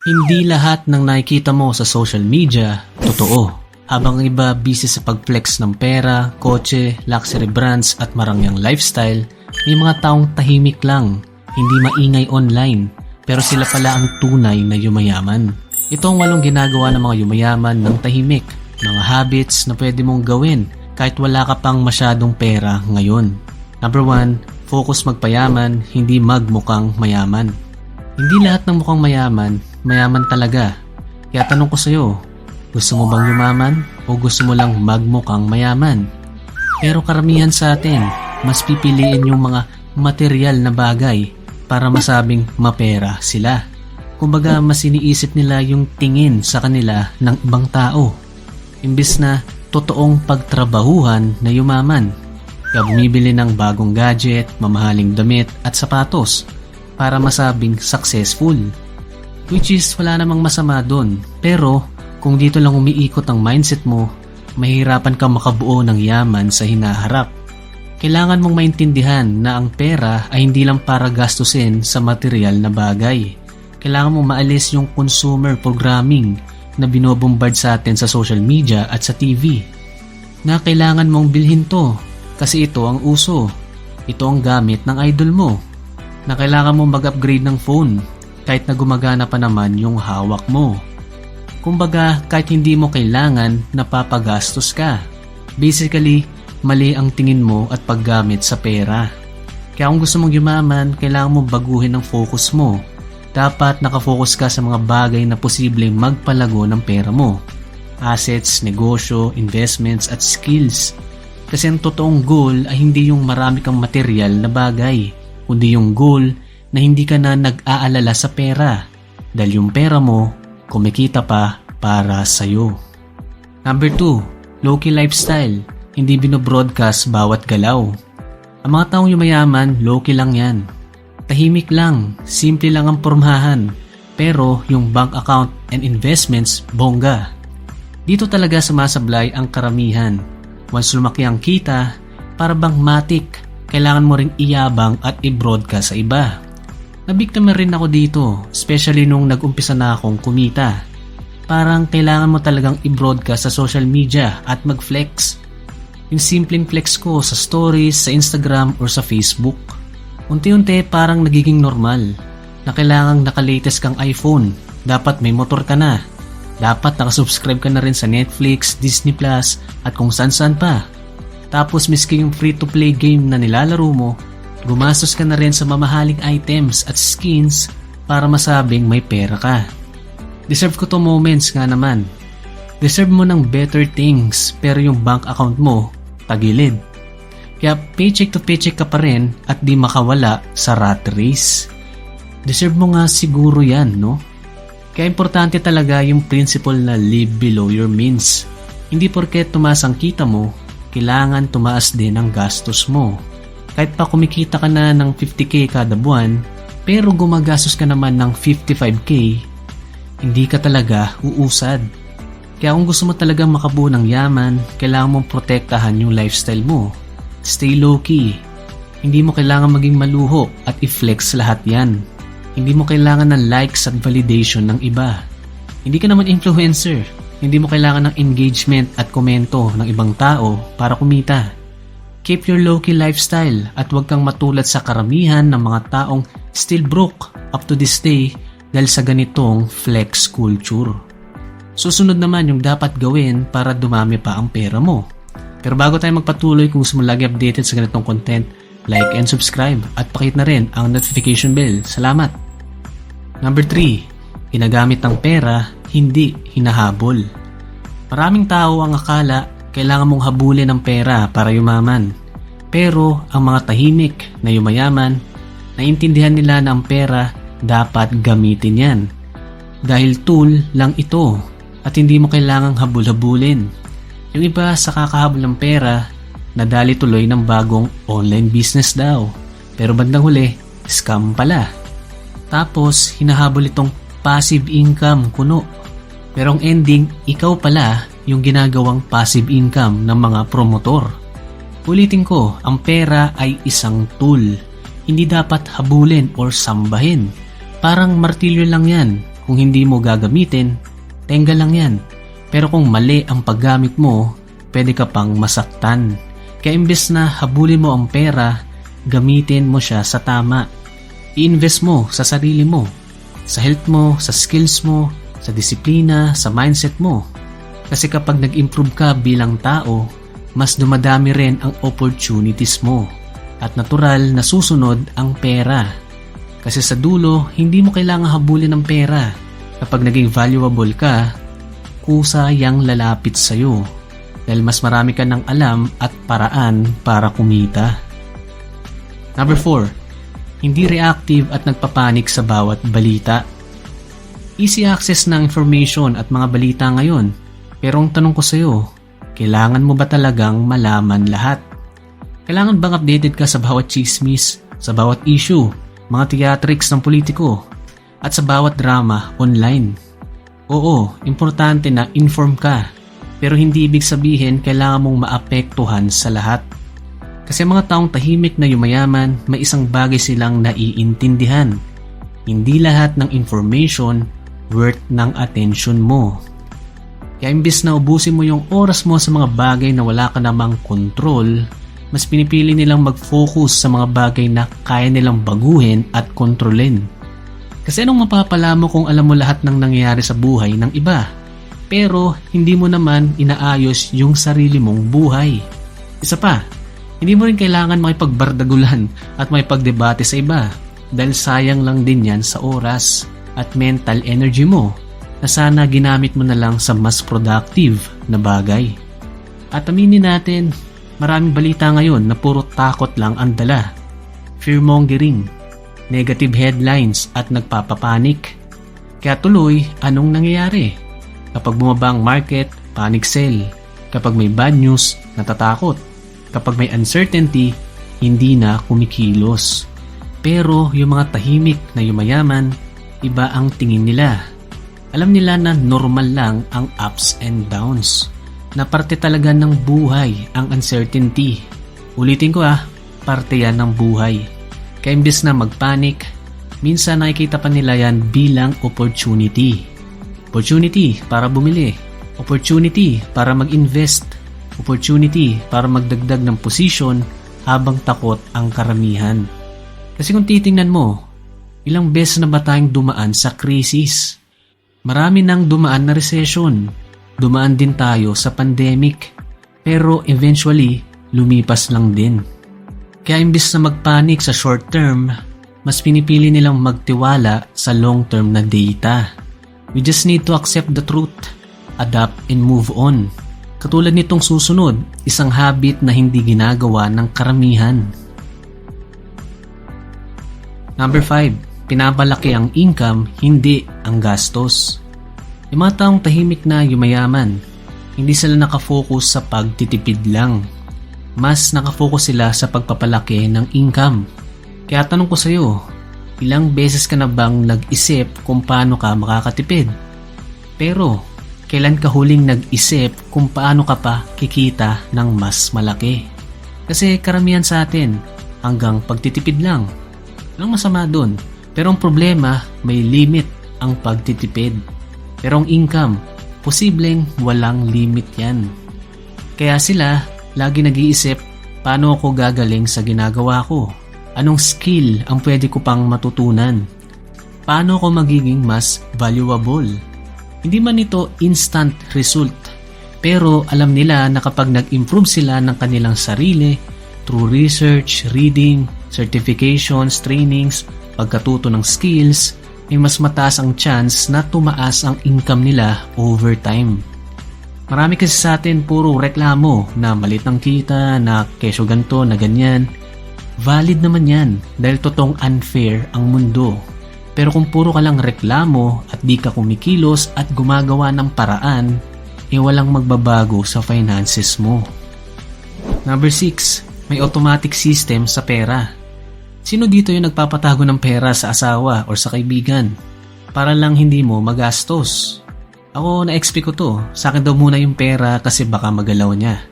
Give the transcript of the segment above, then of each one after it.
Hindi lahat ng nakikita mo sa social media, totoo. Habang iba busy sa pag-flex ng pera, kotse, luxury brands at marangyang lifestyle, may mga taong tahimik lang, hindi maingay online, pero sila pala ang tunay na yumayaman. Ito ang 8 ginagawa ng mga yumayaman ng tahimik, mga habits na pwede mong gawin kahit wala ka pang masyadong pera ngayon. Number 1, focus magpayaman, hindi magmukhang mayaman. Hindi lahat ng mukhang mayaman, mayaman talaga. Kaya tanong ko sa'yo, gusto mo bang yumaman o gusto mo lang magmukhang mayaman? Pero karamihan sa atin, mas pipiliin yung mga material na bagay para masabing mapera sila. Kumbaga mas iniisip nila yung tingin sa kanila ng ibang tao. Imbis na totoong pagtrabahuhan na yumaman. Kaya bumibili ng bagong gadget, mamahaling damit at sapatos para masabing successful. Which is wala namang masama dun. Pero kung dito lang umiikot ang mindset mo, mahirapan kang makabuo ng yaman sa hinaharap. Kailangan mong maintindihan na ang pera ay hindi lang para gastusin sa material na bagay. Kailangan mong maalis yung consumer programming na binobombard sa atin sa social media at sa TV. Na kailangan mong bilhin to kasi ito ang uso. Ito ang gamit ng idol mo. Na kailangan mong mag-upgrade ng phone kahit na gumagana pa naman yung hawak mo. Kumbaga, kahit hindi mo kailangan, napapagastos ka. Basically, mali ang tingin mo at paggamit sa pera. Kaya kung gusto mong yumaman, kailangan mo baguhin ang focus mo. Dapat nakafocus ka sa mga bagay na posibleng magpalago ng pera mo. Assets, negosyo, investments at skills. Kasi ang totoong goal ay hindi yung marami kang material na bagay, kundi yung goal na hindi ka na nag-aalala sa pera dahil yung pera mo kumikita pa para sa'yo. Number 2, low-key lifestyle. Hindi binobroadcast bawat galaw. Ang mga taong yumayaman, low-key lang yan. Tahimik lang, simple lang ang pormahan, pero yung bank account and investments, bongga. Dito talaga sumasablay ang karamihan. Once lumaki ang kita, para bang matik, kailangan mo ring iyabang at i-broadcast sa iba. Nabiktima rin ako dito, especially nung nag-umpisa na akong kumita. Parang kailangan mo talagang i-broadcast sa social media at mag-flex. Yung simpleng flex ko sa stories, sa Instagram or sa Facebook. Unti-unti parang nagiging normal na kailangang naka-latest kang iPhone. Dapat may motor ka na. Dapat nakasubscribe ka na rin sa Netflix, Disney Plus at kung saan-saan pa. Tapos miski yung free-to-play game na nilalaro mo, gumastos ka na rin sa mamahaling items at skins para masabing may pera ka. Deserve ko to moments nga naman. Deserve mo ng better things pero yung bank account mo, tagilid. Kaya paycheck to paycheck ka pa rin at di makawala sa rat race. Deserve mo nga siguro yan, no? Kaya importante talaga yung principle na live below your means. Hindi porket tumaas ang kita mo, kailangan tumaas din ang gastos mo. Kahit pa kumikita ka na ng 50k kada buwan, pero gumagastos ka naman ng 55k, hindi ka talaga uusad. Kaya kung gusto mo talaga makabuo ng yaman, kailangan mong protektahan yung lifestyle mo. Stay low-key. Hindi mo kailangan maging maluho at i-flex lahat yan. Hindi mo kailangan ng likes at validation ng iba. Hindi ka naman influencer. Hindi mo kailangan ng engagement at komento ng ibang tao para kumita. Keep your low-key lifestyle at huwag kang matulad sa karamihan ng mga taong still broke up to this day dahil sa ganitong flex culture. Susunod naman yung dapat gawin para dumami pa ang pera mo. Pero bago tayo magpatuloy, kung gusto mo lagi updated sa ganitong content, like and subscribe at pakihit na rin ang notification bell. Salamat! Number 3, ginagamit ang pera, hindi hinahabol. Maraming tao ang akala kailangan mong habulin ng pera para yumaman. Pero ang mga tahimik na yumayaman, naintindihan nila na ang pera dapat gamitin yan. Dahil tool lang ito at hindi mo kailangang habul-habulin. Yung iba sa kakahabol ng pera, nadali tuloy ng bagong online business daw. Pero bandang huli, scam pala. Tapos hinahabol itong passive income kuno. Pero ang ending, ikaw pala yung ginagawang passive income ng mga promotor. Ulitin ko, ang pera ay isang tool. Hindi dapat habulin or sambahin. Parang martilyo lang yan. Kung hindi mo gagamitin, tenga lang yan. Pero kung mali ang paggamit mo, pwede ka pang masaktan. Kaya imbes na habulin mo ang pera, gamitin mo siya sa tama. I-invest mo sa sarili mo, sa health mo, sa skills mo, sa disiplina, sa mindset mo. Kasi kapag nag-improve ka bilang tao, mas dumadami rin ang opportunities mo. At natural na susunod ang pera. Kasi sa dulo, hindi mo kailangang habulin ng pera. Kapag naging valuable ka, kusa yang lalapit sa'yo. Dahil mas marami ka ng alam at paraan para kumita. Number 4, hindi reactive at nagpapanik sa bawat balita. Easy access ng information at mga balita ngayon. Pero ang tanong ko sa'yo, kailangan mo ba talagang malaman lahat? Kailangan bang updated ka sa bawat chismis, sa bawat issue, mga theatrics ng politiko, at sa bawat drama online? Oo, importante na inform ka, pero hindi ibig sabihin kailangan mong maapektuhan sa lahat. Kasi mga taong tahimik na yumayaman, may isang bagay silang naiintindihan. Hindi lahat ng information worth ng attention mo. Kaya imbis na ubusin mo yung oras mo sa mga bagay na wala ka namang control, mas pinipili nilang mag-focus sa mga bagay na kaya nilang baguhin at kontrolin. Kasi anong mapapala mo kung alam mo lahat ng nangyayari sa buhay ng iba, pero hindi mo naman inaayos yung sarili mong buhay? Isa pa, hindi mo rin kailangan makipagbardagulan at makipagdebate sa iba dahil sayang lang din yan sa oras at mental energy mo na sana ginamit mo na lang sa mas productive na bagay. At aminin natin, maraming balita ngayon na puro takot lang ang dala. Fearmongering, negative headlines at nagpapapanik. Kaya tuloy, anong nangyayari? Kapag bumaba ang market, panic sell. Kapag may bad news, natatakot. Kapag may uncertainty, hindi na kumikilos. Pero yung mga tahimik na yumayaman, iba ang tingin nila. Alam nila na normal lang ang ups and downs. Na parte talaga ng buhay ang uncertainty. Ulitin ko parte yan ng buhay. Kaya imbes na magpanik, minsan nakikita pa nila yan bilang opportunity. Opportunity para bumili. Opportunity para mag-invest. Opportunity para magdagdag ng position habang takot ang karamihan. Kasi kung titingnan mo, ilang beses na ba tayong dumaan sa krisis? Marami nang dumaan na recession. Dumaan din tayo sa pandemic, pero eventually, lumipas lang din. Kaya imbis na magpanik sa short term, mas pinipili nilang magtiwala sa long term na data. We just need to accept the truth, adapt and move on. Katulad nitong susunod, isang habit na hindi ginagawa ng karamihan. Number 5, pinapalaki ang income, hindi ang gastos. Yung mga taong tahimik na yumayaman, hindi sila nakafocus sa pagtitipid lang. Mas nakafocus sila sa pagpapalaki ng income. Kaya tanong ko sa iyo, ilang beses ka na bang nag-isip kung paano ka makakatipid? Pero, kailan ka huling nag-isip kung paano ka pa kikita ng mas malaki? Kasi karamihan sa atin, hanggang pagtitipid lang. Anong masama dun? Pero ang problema, may limit ang pagtitipid. Pero ang income, posibleng walang limit yan. Kaya sila, lagi nag-iisip, paano ako gagaling sa ginagawa ko? Anong skill ang pwede ko pang matutunan? Paano ako magiging mas valuable? Hindi man ito instant result, pero alam nila na kapag nag-improve sila ng kanilang sarili through research, reading, certifications, trainings, pagkatuto ng skills, ay mas mataas ang chance na tumaas ang income nila over time. Marami kasi sa atin puro reklamo na malit ang kita, na kesyo ganto, na ganyan. Valid naman yan dahil totoong unfair ang mundo. Pero kung puro ka lang reklamo at di ka kumikilos at gumagawa ng paraan, walang magbabago sa finances mo. Number 6, may automatic system sa pera. Sino dito yung nagpapatago ng pera sa asawa o sa kaibigan para lang hindi mo magastos? Ako na-expect ko to, sa akin daw muna yung pera kasi baka magalaw niya.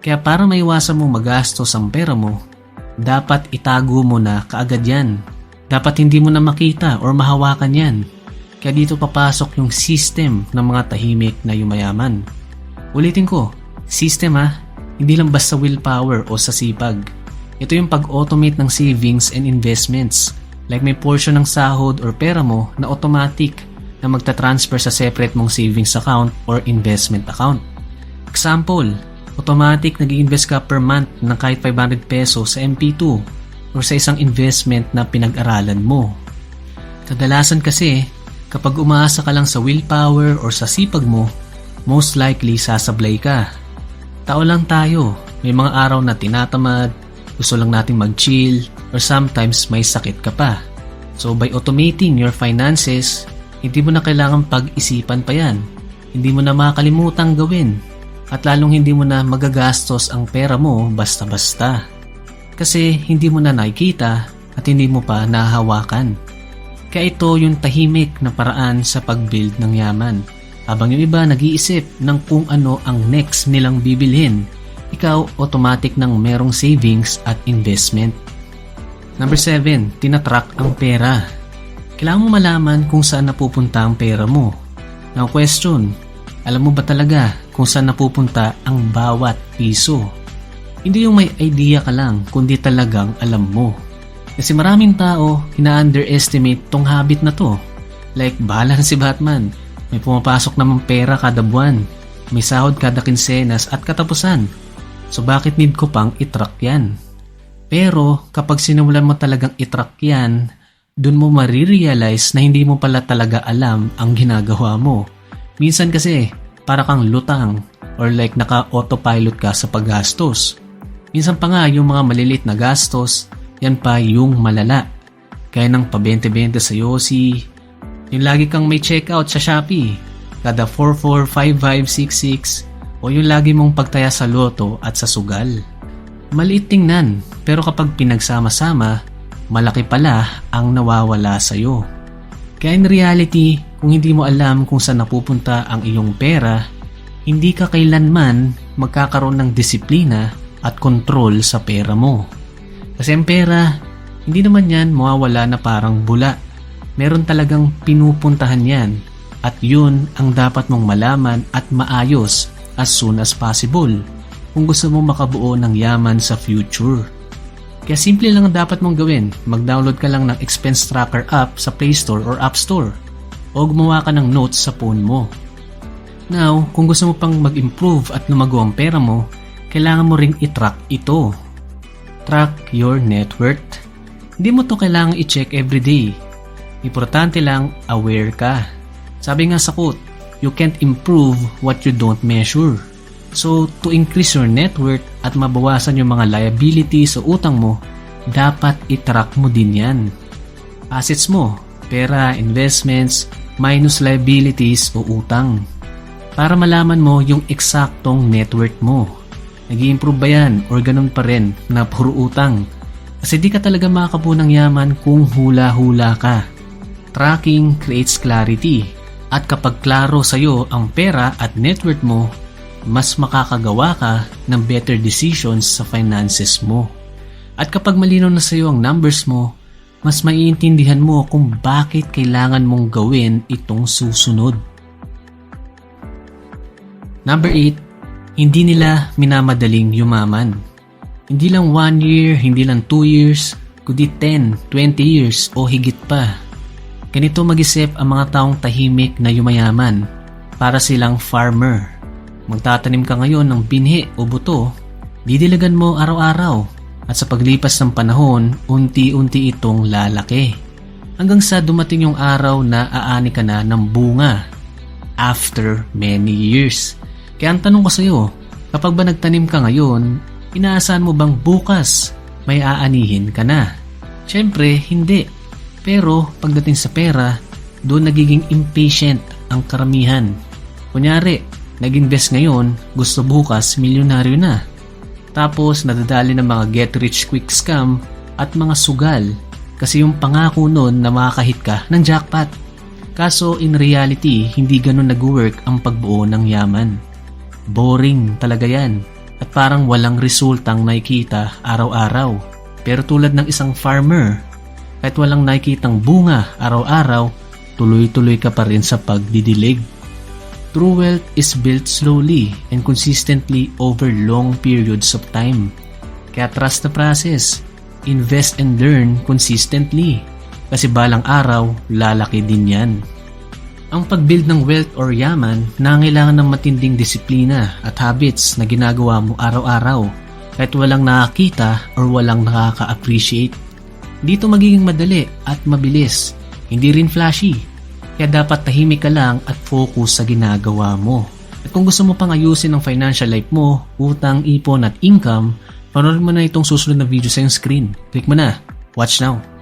Kaya para maiwasan mo magastos ang pera mo, dapat itago mo na kaagad yan. Dapat hindi mo na makita or mahawakan yan. Kaya dito papasok yung system ng mga tahimik na yumayaman. Ulitin ko, system hindi lang basta willpower o sa sipag. Ito yung pag-automate ng savings and investments. Like may portion ng sahod or pera mo na automatic na magta-transfer sa separate mong savings account or investment account. Example, automatic nag-i-invest ka per month ng kahit 500 pesos sa MP2 or sa isang investment na pinag-aralan mo. Kadalasan kasi, kapag umaasa ka lang sa willpower or sa sipag mo, most likely sasablay ka. Tao lang tayo, may mga araw na tinatamad, gusto lang nating mag-chill, or sometimes may sakit ka pa. So by automating your finances, hindi mo na kailangan pag-isipan pa yan. Hindi mo na makakalimutang gawin. At lalong hindi mo na magagastos ang pera mo basta-basta. Kasi hindi mo na nakikita at hindi mo pa nahahawakan. Kaya ito yung tahimik na paraan sa pag-build ng yaman. Habang yung iba nag-iisip ng kung ano ang next nilang bibilhin, ikaw automatic nang merong savings at investment. Number 7, tinatrack ang pera. Kailangan mo malaman kung saan napupunta ang pera mo. Now question, alam mo ba talaga kung saan napupunta ang bawat piso? Hindi yung may idea ka lang, kundi talagang alam mo. Kasi maraming tao, ina-underestimate tong habit na to. Like, bahala na si Batman. May pumapasok namang pera kada buwan. May sahod kada kinsenas at katapusan. So bakit need ko pang itrack yan? Pero kapag sinimulan mo talagang itrack yan, dun mo marirealize na hindi mo pala talaga alam ang ginagawa mo. Minsan kasi, para kang lutang or like naka-autopilot ka sa paggastos. Minsan pa nga yung mga maliliit na gastos, yan pa yung malala. Kaya ng pa 20-20 sa Yossi, yung lagi kang may checkout sa Shopee, kada 445566, o yung lagi mong pagtaya sa loto at sa sugal. Maliit tingnan, pero kapag pinagsama-sama, malaki pala ang nawawala sa'yo. Kaya in reality, kung hindi mo alam kung saan napupunta ang iyong pera, hindi ka kailanman magkakaroon ng disiplina at kontrol sa pera mo. Kasi ang pera, hindi naman yan mawawala na parang bula. Meron talagang pinupuntahan yan at yun ang dapat mong malaman at maayos as soon as possible kung gusto mong makabuo ng yaman sa future. Kaya simple lang ang dapat mong gawin. Mag-download ka lang ng expense tracker app sa Play Store or App Store o gumawa ka ng notes sa phone mo. Now, kung gusto mo pang mag-improve at lumago ang pera mo, kailangan mo ring i-track ito. Track your net worth. Hindi mo to kailangan i-check everyday. Importante lang, aware ka. Sabi nga sa quote, you can't improve what you don't measure. So, to increase your net worth at mabawasan yung mga liabilities o utang mo, dapat i-track mo din yan. Assets mo, pera, investments, minus liabilities o utang. Para malaman mo yung eksaktong net worth mo. Nag-i-improve ba yan or ganun pa rin na puro utang? Kasi di ka talaga makakabuo ng yaman kung hula-hula ka. Tracking creates clarity. At kapag klaro sa'yo ang pera at net worth mo, mas makakagawa ka ng better decisions sa finances mo. At kapag malinaw na sa'yo ang numbers mo, mas maiintindihan mo kung bakit kailangan mong gawin itong susunod. Number 8, hindi nila minamadaling yumaman. Hindi lang 1 year, hindi lang 2 years, kundi 10, 20 years o higit pa. Ganito mag-isip ang mga taong tahimik na yumayaman para silang farmer. Magtatanim ka ngayon ng binhi o buto, didilagan mo araw-araw at sa paglipas ng panahon, unti-unti itong lalaki. Hanggang sa dumating yung araw na aani ka na ng bunga after many years. Kaya ang tanong ko sa iyo, kapag ba nagtanim ka ngayon, inaasahan mo bang bukas may aanihin ka na? Siyempre, hindi. Pero pagdating sa pera, doon nagiging impatient ang karamihan. Kunyari, nag-invest ngayon, gusto bukas milyonaryo na. Tapos nadadali ng mga get-rich-quick scam at mga sugal kasi yung pangako nun na makakahit ka ng jackpot. Kaso in reality, hindi ganun nag-work ang pagbuo ng yaman. Boring talaga yan at parang walang resultang nakikita araw-araw. Pero tulad ng isang farmer, kahit walang nakikitang bunga araw-araw, tuloy-tuloy ka pa rin sa pagdidilig. True wealth is built slowly and consistently over long periods of time. Kaya trust the process. Invest and learn consistently. Kasi balang araw, lalaki din yan. Ang pag-build ng wealth or yaman, nangailangan ng matinding disiplina at habits na ginagawa mo araw-araw kahit walang nakakita or walang nakaka-appreciate. Dito magiging madali at mabilis, hindi rin flashy. Kaya dapat tahimik ka lang at focus sa ginagawa mo. At kung gusto mo pang ayusin ang financial life mo, utang, ipon at income, panoorin mo na itong susunod na video sa iyong screen. Click mo na. Watch now.